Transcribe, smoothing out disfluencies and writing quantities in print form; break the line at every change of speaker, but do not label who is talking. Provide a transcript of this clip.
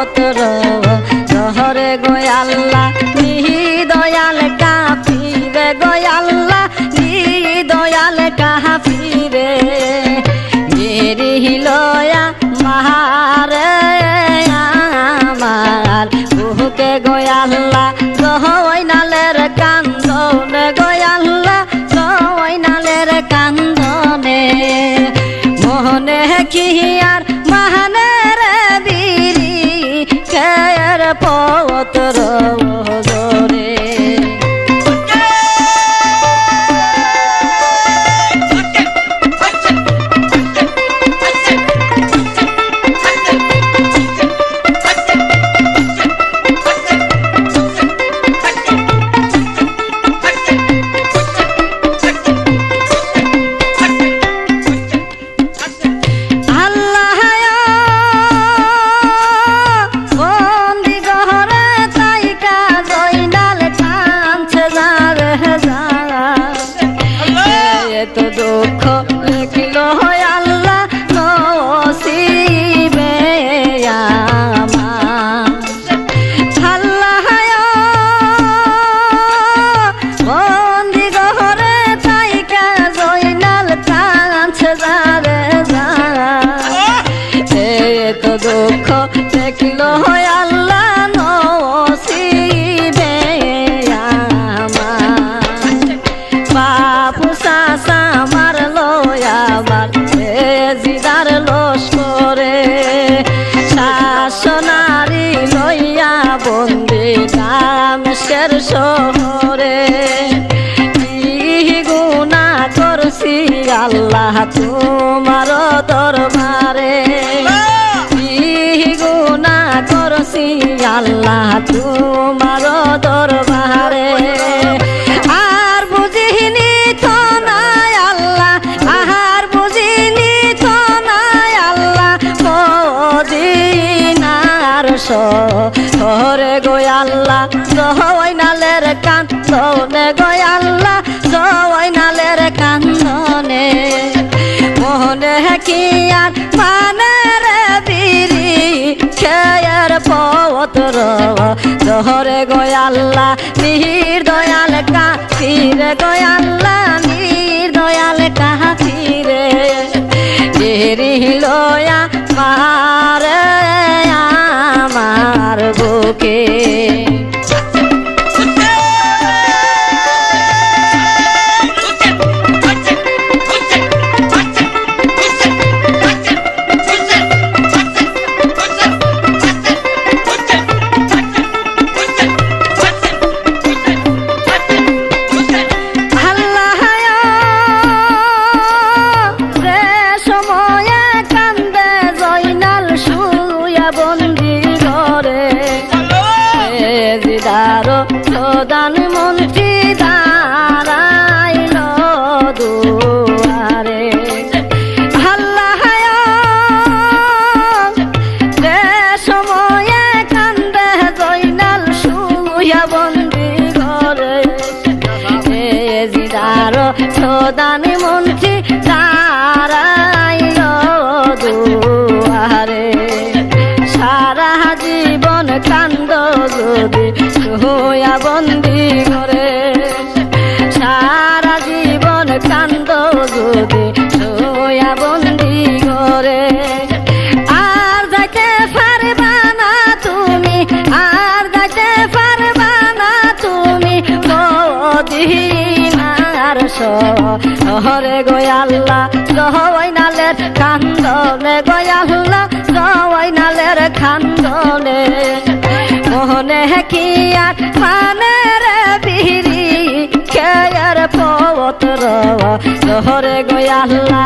পত্র জহরে গোয়াল্লা নি দয়াল কাফিরে গোয়াল্লা নি দয়াল কাফিরে গেরি লয়া মারে আমার বুকে গোয়াল্লা জহইনালের কান্দনে গোয়াল্লা জহইনালের কান্দনে মোহনে কি আর মাহানের বিরি কের পত্র জরে তো দুঃখ লিখিল আল্লাহ নসিবে আমার আল্লাহ বন্দি ঘরে থাইকা জয়নাল কাঁদছে যারে তো দুঃখ লিখিল আল্লাহ নসিবে আমার বাপু চাচা মারলো আবার জিদার লস্করে শাসনারি লইয়া বন্দি দামেস্কের শহরে কি গুনাহ করছি আল্লাহ তোমার দরবারে কি গুনাহ করছি আল্লাহ তোমার দরবারে হরে গোয়াল্লা জহইনালের কান্দনে গোয়াল্লা জহইনালের কান্দনে মোহনে কি আর মানের বিরি খেয়ের পত্র জহরে গোয়াল্লা নির্দয়াল কাফিরে গোয়াল্লা নির্দয়াল কাফিরে গেরি লয়া মারে আমার বুকে প্রধানমন্ত্রী দাঁড়াইল দুয়ারে আল্লাহ যে সময়ে কান্দে জয়নাল শুয়া বন্দি ঘরে জিদার প্রধানমন্ত্রী দাঁড়াইল দুয়ারে সারা জীবন কান্দ যদি হইয়া বন্দি ঘরে সারা জীবন কান্দ যদি হইয়া বন্দি ঘরে আর যাইতে পারবা না তুমি আর যাইতে পারবা না তুমি মদিনার শহরে গোয়াল্লা জহইনালের কান্দনে গোয়াল্লা জহইনালের কান্দনে মোহনে কি আর মানের বিরি খেয়ের পত্র জহরে গোয়াল্লা